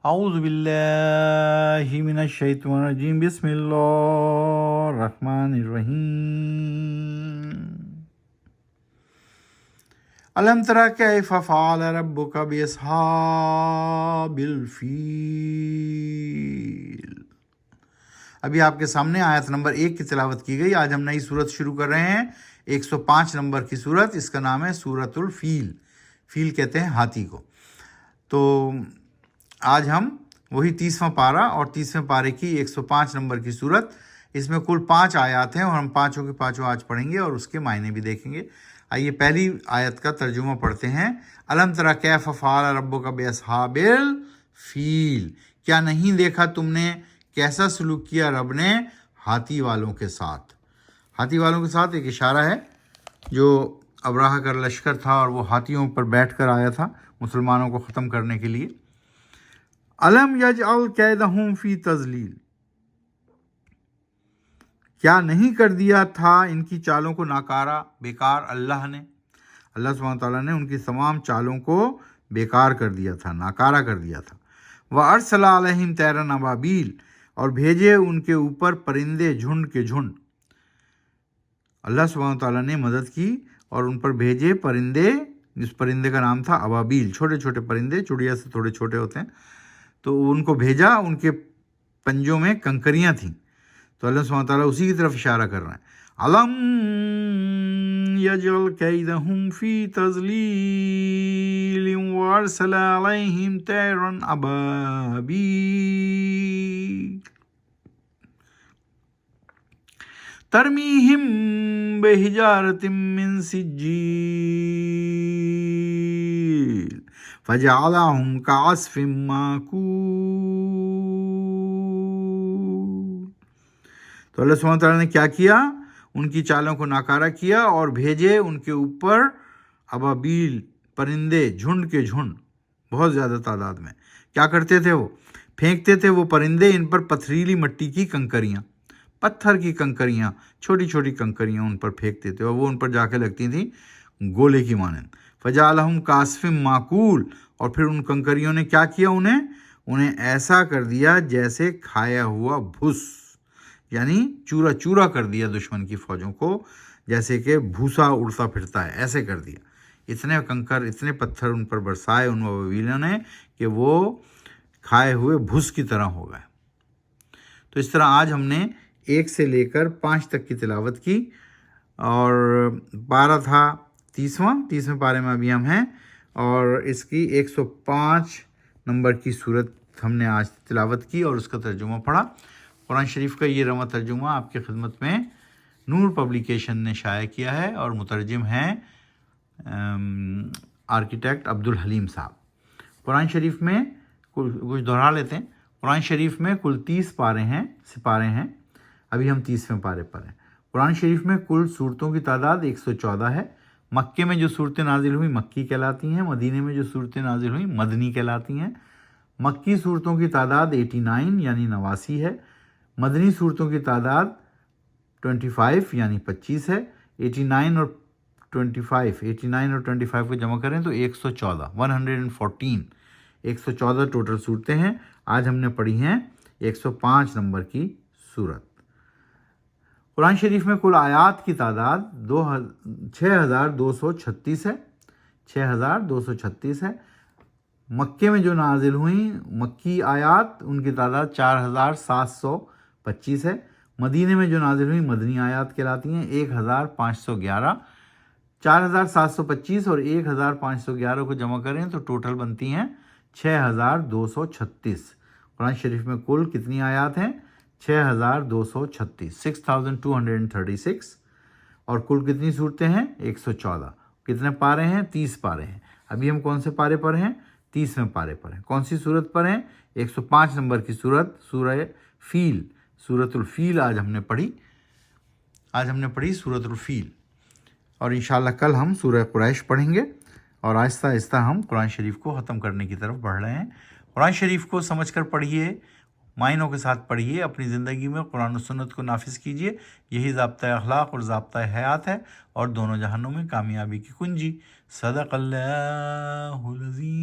اعوذ باللہ من الشیطان الرجیم، بسم اللہ الرحمن الرحیم۔ الم تر کیف فعل ربک باصحاب الفیل۔ ابھی آپ کے سامنے آیت نمبر 1 کی تلاوت کی گئی۔ آج ہم نئی سورت شروع کر رہے ہیں، 105 نمبر کی سورت۔ اس کا نام ہے سورۃ الفیل۔ فیل کہتے ہیں ہاتھی کو۔ تو آج ہم وہی 30واں پارہ اور 30ویں پارے کی 105 نمبر کی سورت۔ اس میں کل 5 آیات ہیں اور ہم پانچوں کے پانچوں آج پڑھیں گے اور اس کے معنی بھی دیکھیں گے۔ آئیے پہلی آیت کا ترجمہ پڑھتے ہیں۔ الم تر کیف فعل ربک باصحاب الفیل۔ کیا نہیں دیکھا تم نے کیسا سلوک کیا رب نے ہاتھی والوں کے ساتھ۔ ہاتھی والوں کے ساتھ ایک اشارہ ہے، جو ابراہہ کا لشکر تھا اور وہ ہاتھیوں پر بیٹھ کر آیا تھا مسلمانوں کو ختم کرنے کے لیے۔ الم یجعل کیدہم فی تضلیل۔ کیا نہیں کر دیا تھا ان کی چالوں کو ناکارہ، بیکار اللہ نے۔ اللہ سبحانہ تعالیٰ نے ان کی تمام چالوں کو بیکار کر دیا تھا، ناکارہ کر دیا تھا۔ وَأَرْسَلَ عَلَيْهِمْ طَيْرًا أَبَابِيلَ، اور بھیجے ان کے اوپر پرندے جھنڈ کے جھنڈ۔ اللہ سبحانہ تعالیٰ نے مدد کی اور ان پر بھیجے پرندے، جس پرندے کا نام تھا ابابیل، چھوٹے چھوٹے پرندے، چڑیا سے تھوڑے چھوٹے ہوتے ہیں۔ تو ان کو بھیجا، ان کے پنجوں میں کنکریاں تھیں۔ تو اللہ سبحانہ تعالیٰ اسی کی طرف اشارہ کر رہے ہیں۔ علم یجعل کیدہم فی تضلیل وارسل علیہم طیرا ابابیل ترمیہم بحجارۃ من سجیل فجعلہم کعصف ماکول۔ تو اللہ سبحانہ تعالیٰ نے کیا کیا؟ ان کی چالوں کو ناکارہ کیا اور بھیجے ان کے اوپر ابابیل، پرندے جھنڈ کے جھنڈ، بہت زیادہ تعداد میں۔ کیا کرتے تھے وہ؟ پھینکتے تھے وہ پرندے ان پر پتھریلی مٹی کی کنکریاں، پتھر کی کنکریاں، چھوٹی چھوٹی کنکریاں ان پر پھینکتے تھے اور وہ ان پر جا کے لگتی تھیں گولے کی مانند۔ فجعلہم کعصف ماکول، اور پھر ان کنکریوں نے کیا کیا؟ انہیں ایسا کر دیا جیسے کھایا ہوا بھس، یعنی چورا چورا کر دیا دشمن کی فوجوں کو، جیسے کہ بھوسا اڑتا پھرتا ہے، ایسے کر دیا۔ اتنے کنکر، اتنے پتھر ان پر برسائے ان ابابیلوں نے کہ وہ کھائے ہوئے بھس کی طرح ہو گئے۔ تو اس طرح آج ہم نے 1 سے لے کر 5 تک کی تلاوت کی، اور پارہ تھا 30ویں پارے میں ابھی ہم ہیں، اور اس کی 105 نمبر کی سورت ہم نے آج تلاوت کی اور اس کا ترجمہ پڑھا۔ قرآن شریف کا یہ رواں ترجمہ آپ کی خدمت میں نور پبلیکیشن نے شائع کیا ہے، اور مترجم ہیں آرکیٹیکٹ عبدالحلیم صاحب۔ قرآن شریف میں کچھ دہرا لیتے ہیں۔ قرآن شریف میں کل 30 سپارے ہیں۔ ابھی ہم 30ویں پارے پر ہیں۔ قرآن شریف میں کل صورتوں کی تعداد 114 ہے۔ مکے میں جو صورتیں نازل ہوئی مکی کہلاتی ہیں، مدینے میں جو صورتیں نازل ہوئی مدنی کہلاتی ہیں۔ مکی صورتوں کی تعداد 89 یعنی 89 ہے۔ مدنی صورتوں کی تعداد 25 یعنی 25 ہے۔ 89 اور 25 کو جمع کریں تو 114 114 ٹوٹل صورتیں ہیں۔ آج ہم نے پڑھی ہیں 105 نمبر کی صورت۔ قرآن شریف میں کل آیات کی تعداد 6236 ہے۔ 6236 ہے۔ مکے میں جو نازل ہوئیں مکی آیات، ان کی تعداد 4725 ہے۔ مدینے میں جو نازل ہوئیں مدنی آیات کہلاتی ہیں 1511۔ 4725 اور 1511 کو جمع کریں تو ٹوٹل بنتی ہیں 6236۔ قرآن شریف میں کل کتنی آیات ہیں؟ 6236، 6236، اور کل کتنی صورتیں ہیں؟ 114۔ کتنے پارے ہیں؟ 30 پارے ہیں۔ ابھی ہم کون سے پارے پر ہیں؟ 30ویں پارے پر ہیں۔ کون سی صورت پر ہیں؟ 105 نمبر کی صورت، سورہ فیل، سورۃ الفیل آج ہم نے پڑھی سورۃ الفیل، اور انشاءاللہ کل ہم سورہ قریش پڑھیں گے، اور آہستہ آہستہ ہم قرآن شریف کو ختم کرنے کی طرف بڑھ رہے ہیں۔ قرآن شریف کو سمجھ کر پڑھیے، معنوں کے ساتھ پڑھیے، اپنی زندگی میں قرآن و سنت کو نافذ کیجیے۔ یہی ضابطۂ اخلاق اور ضابطۂ حیات ہے، اور دونوں جہانوں میں کامیابی کی کنجی۔ صدق اللہ العظیم۔